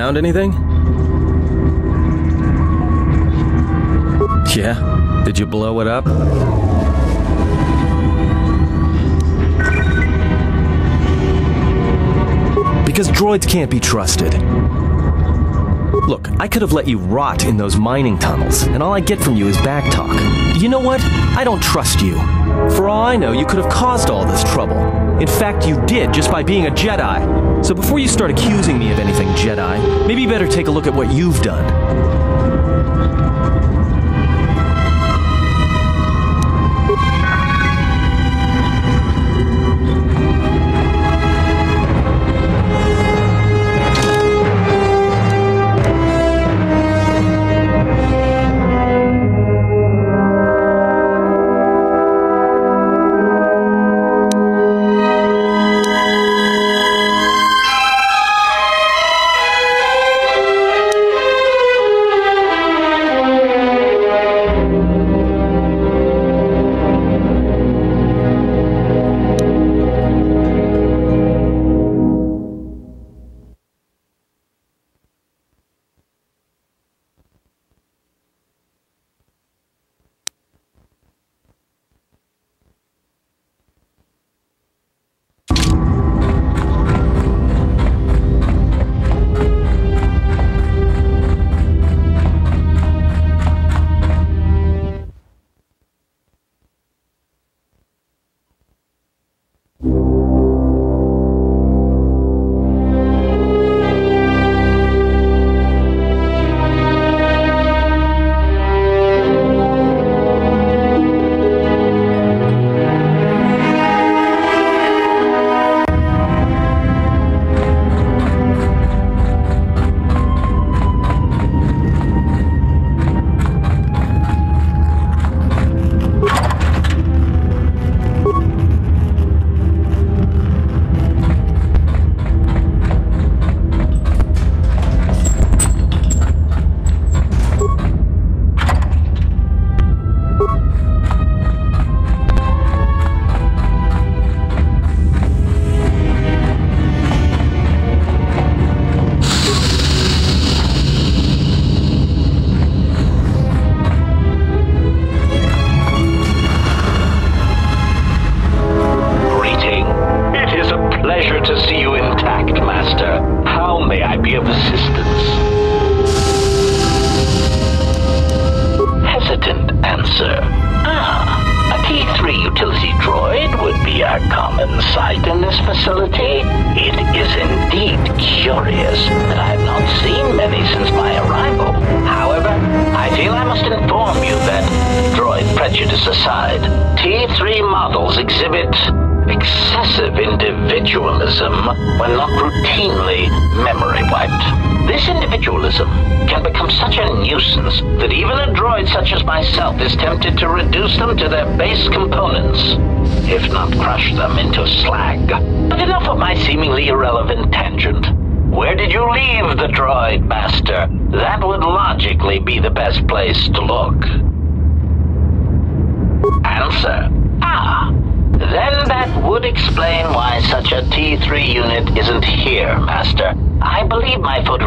found anything? Yeah? Did you blow it up? Because droids can't be trusted. Look, I could have let you rot in those mining tunnels, and all I get from you is backtalk. You know what? I don't trust you. For all I know, you could have caused all this trouble. In fact, you did, just by being a Jedi. So before you start accusing me of anything, Jedi, maybe you better take a look at what you've done.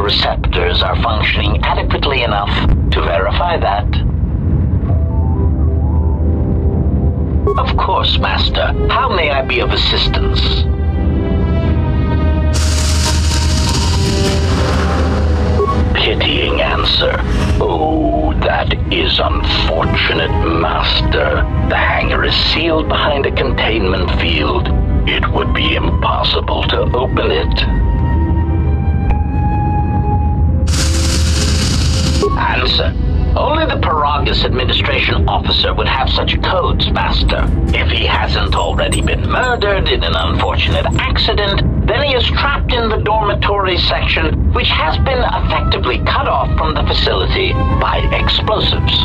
Receptors are functioning adequately enough to verify that. Of course, Master. How may I be of assistance? Pitying answer. Oh, that is unfortunate, Master. The hangar is sealed behind a containment field. It would be impossible to open it. Answer. Only the Peragus administration officer would have such codes, Master. If he hasn't already been murdered in an unfortunate accident, then he is trapped in the dormitory section, which has been effectively cut off from the facility by explosives.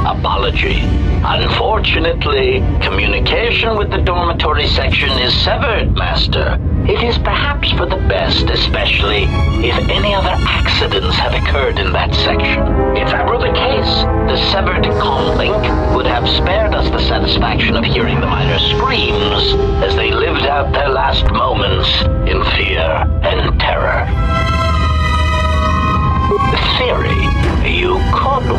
Apology. Unfortunately, communication with the dormitory section is severed, Master. It is perhaps for the best, especially if any other accidents have occurred in that section. If that were the case, the severed comm link would have spared us the satisfaction of hearing the miners' screams as they lived out their last moments in fear and terror.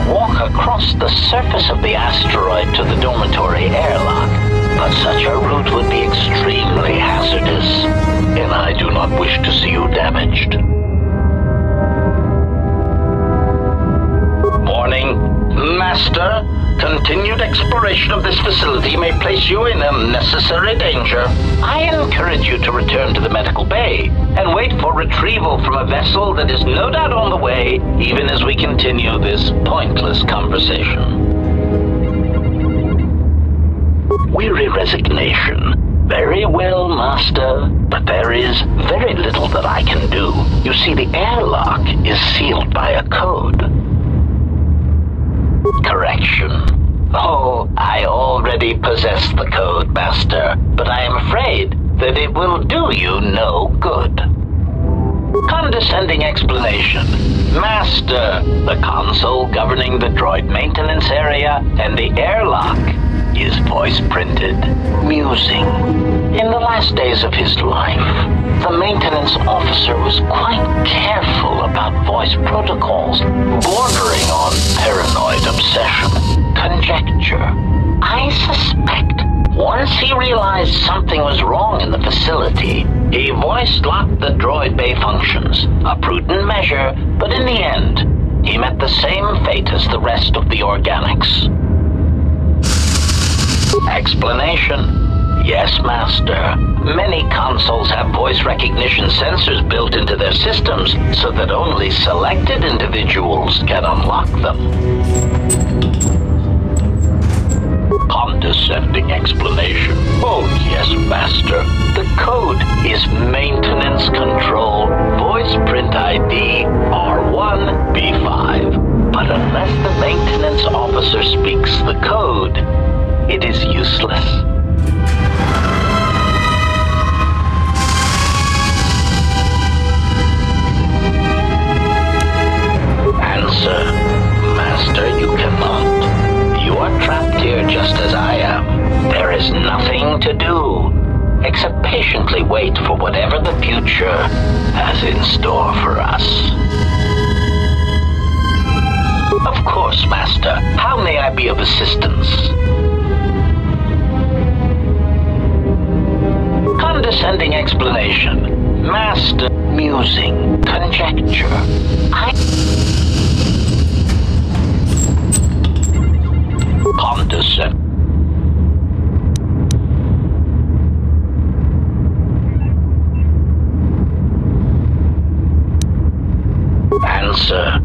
walk across the surface of the asteroid to the dormitory airlock, but such a route would be extremely hazardous, and I do not wish to see you damaged. Warning, Master. Continued exploration of this facility may place you in unnecessary danger. I encourage you to return to the medical bay and wait for retrieval from a vessel that is no doubt on the way, even as we continue this pointless conversation. Weary resignation. Very well, Master, but there is very little that I can do. You see, the airlock is sealed by a code. Correction. Oh, I already possess the code, Master, but I am afraid that it will do you no good. Condescending explanation. Master, the console governing the droid maintenance area and the airlock is voice printed. Musing. In the last days of his life, the maintenance officer was quite careful about voice protocols, bordering on paranoid obsession. Conjecture. I suspect once he realized something was wrong in the facility, he voice-locked the droid bay functions. A prudent measure, but in the end, he met the same fate as the rest of the organics. Explanation. Yes, Master. Many consoles have voice recognition sensors built into their systems so that only selected individuals can unlock them. Condescending explanation. Oh, yes, Master. The code is maintenance control, voice print ID R1B5. But unless the maintenance officer speaks the code, it is useless. Answer. Master, you cannot. You are trapped here just as I am. There is nothing to do, except patiently wait for whatever the future has in store for us. Of course, Master. How may I be of assistance? Condescending explanation. Master. Musing. Conjecture. Condescend. Answer.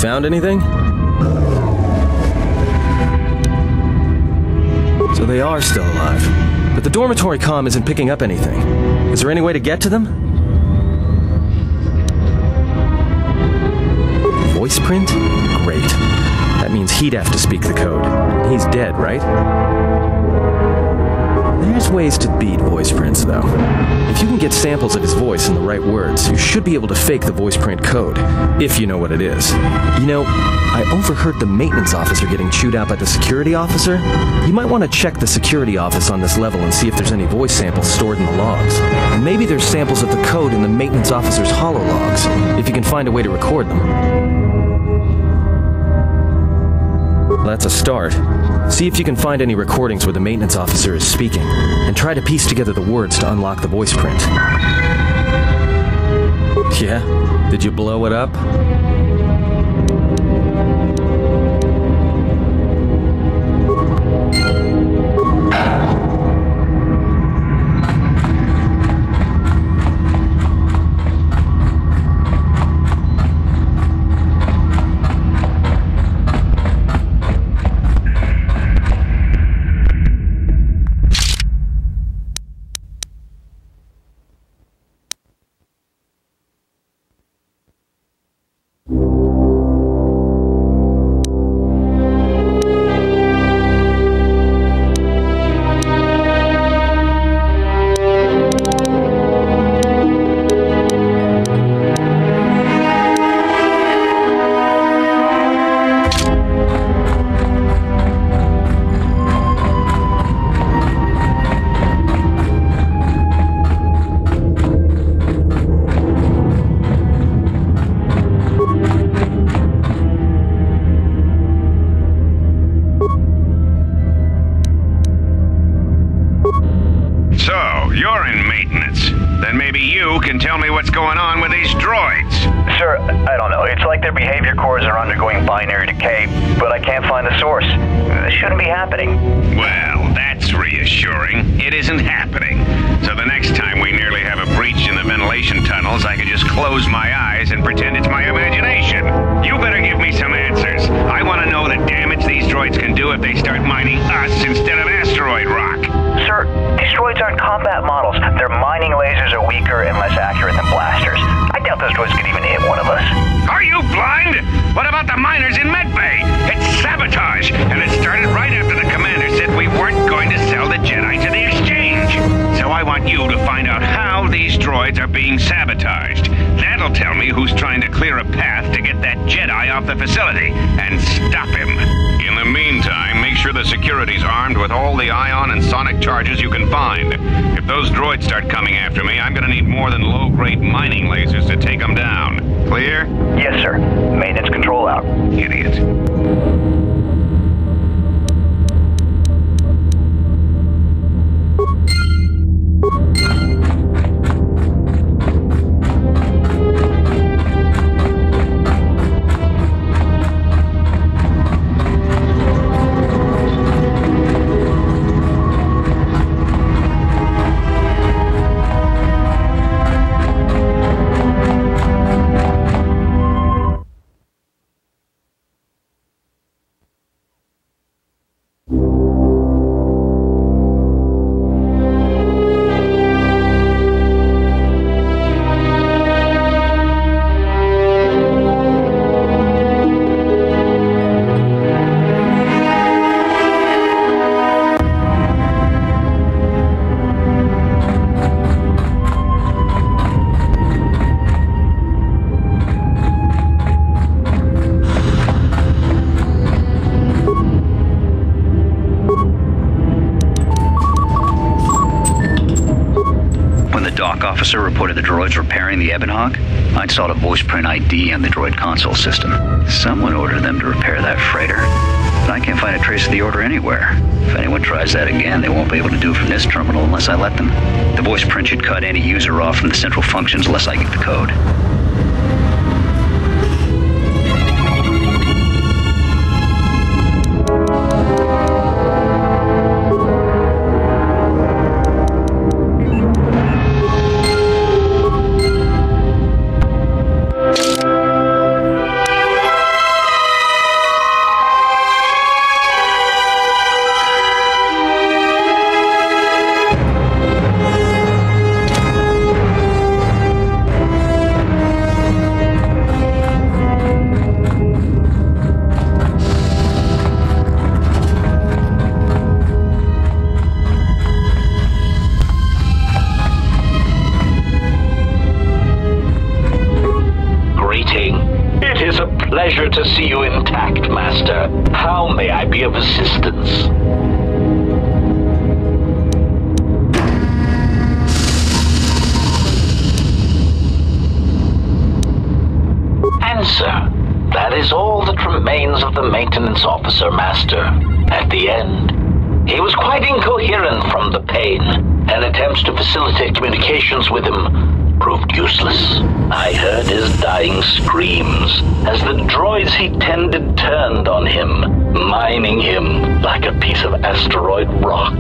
Found anything? So they are still alive. But the dormitory comm isn't picking up anything. Is there any way to get to them? Voice print? Great. That means he'd have to speak the code. He's dead, right? There's ways to beat voice prints, though. If you can get samples of his voice in the right words, you should be able to fake the voice print code, if you know what it is. You know, I overheard the maintenance officer getting chewed out by the security officer. You might want to check the security office on this level and see if there's any voice samples stored in the logs. And maybe there's samples of the code in the maintenance officer's holo logs, if you can find a way to record them. That's a start. See if you can find any recordings where the maintenance officer is speaking, and try to piece together the words to unlock the voice print. Yeah? Did you blow it up? Officer reported the droids repairing the Ebonhawk. I installed a voice print ID on the droid console system. Someone ordered them to repair that freighter, but I can't find a trace of the order anywhere. If anyone tries that again, they won't be able to do it from this terminal unless I let them. The voice print should cut any user off from the central functions unless I get the code. It is a pleasure to see you intact, Master. How may I be of assistance? Answer. That is all that remains of the maintenance officer, Master. At the end, he was quite incoherent from the pain, and attempts to facilitate communications with him proved useless. I heard his dying screams as the droids he tended turned on him, mining him like a piece of asteroid rock.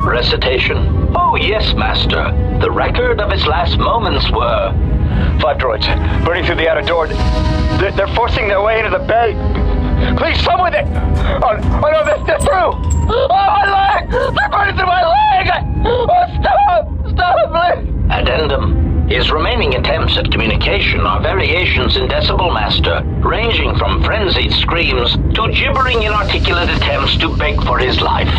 Recitation? Oh yes, Master. The record of his last moments were... 5 droids, burning through the outer door. They're forcing their way into the bay. Please, someone! Oh no, they're through! Oh, my leg! They're burning through my leg! Oh, stop, please! Addendum. His remaining attempts at communication are variations in decibel, Master, ranging from frenzied screams to gibbering inarticulate attempts to beg for his life.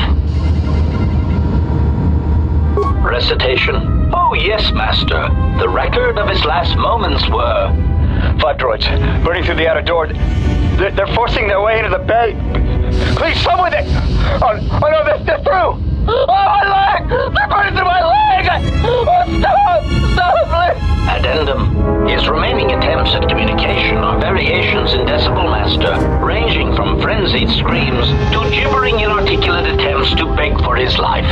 Recitation? Oh yes, Master. The record of his last moments were... 5 droids, burning through the outer door. They're forcing their way into the bay. Please, someone! Oh no, they're through! Oh, my leg! They're burning through my leg! Oh, stop, please! Addendum. His remaining attempts at communication are variations in decibel, Master, ranging from frenzied screams to gibbering inarticulate attempts to beg for his life.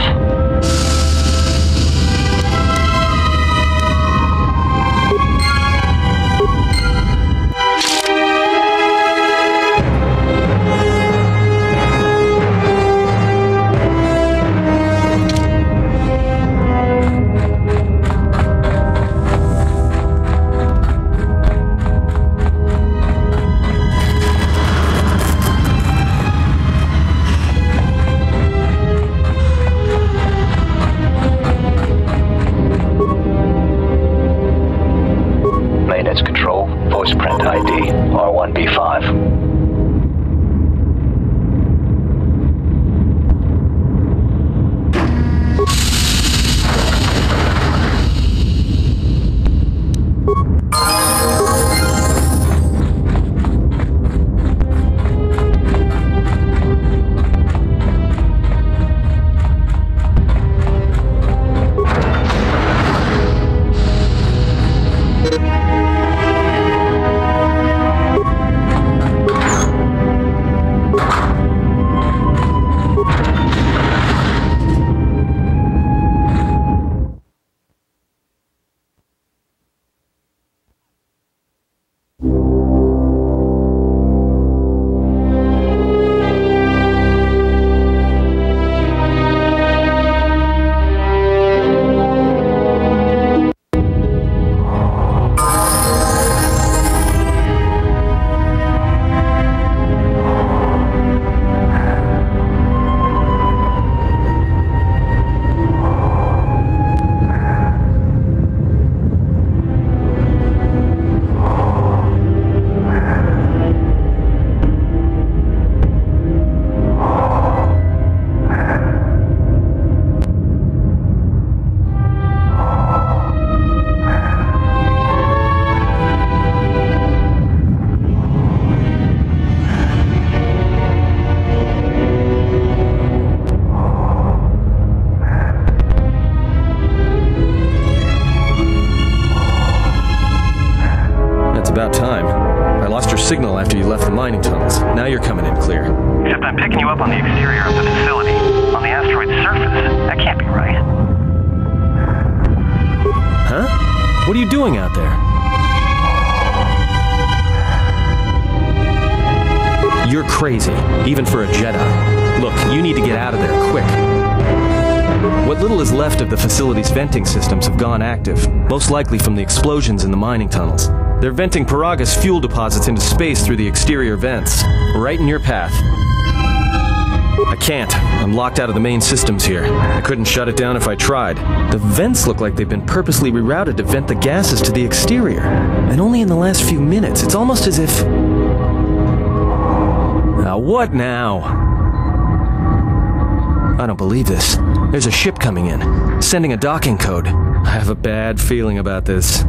Control, voice print ID, R1B5. About time. I lost your signal after you left the mining tunnels. Now you're coming in clear. Except I'm picking you up on the exterior of the facility, on the asteroid's surface. That can't be right. Huh? What are you doing out there? You're crazy, even for a Jedi. Look, you need to get out of there, quick. What little is left of the facility's venting systems have gone active, most likely from the explosions in the mining tunnels. They're venting Peragus fuel deposits into space through the exterior vents, right in your path. I can't. I'm locked out of the main systems here. I couldn't shut it down if I tried. The vents look like they've been purposely rerouted to vent the gases to the exterior. And only in the last few minutes. It's almost as if... Now what now? I don't believe this. There's a ship coming in, sending a docking code. I have a bad feeling about this.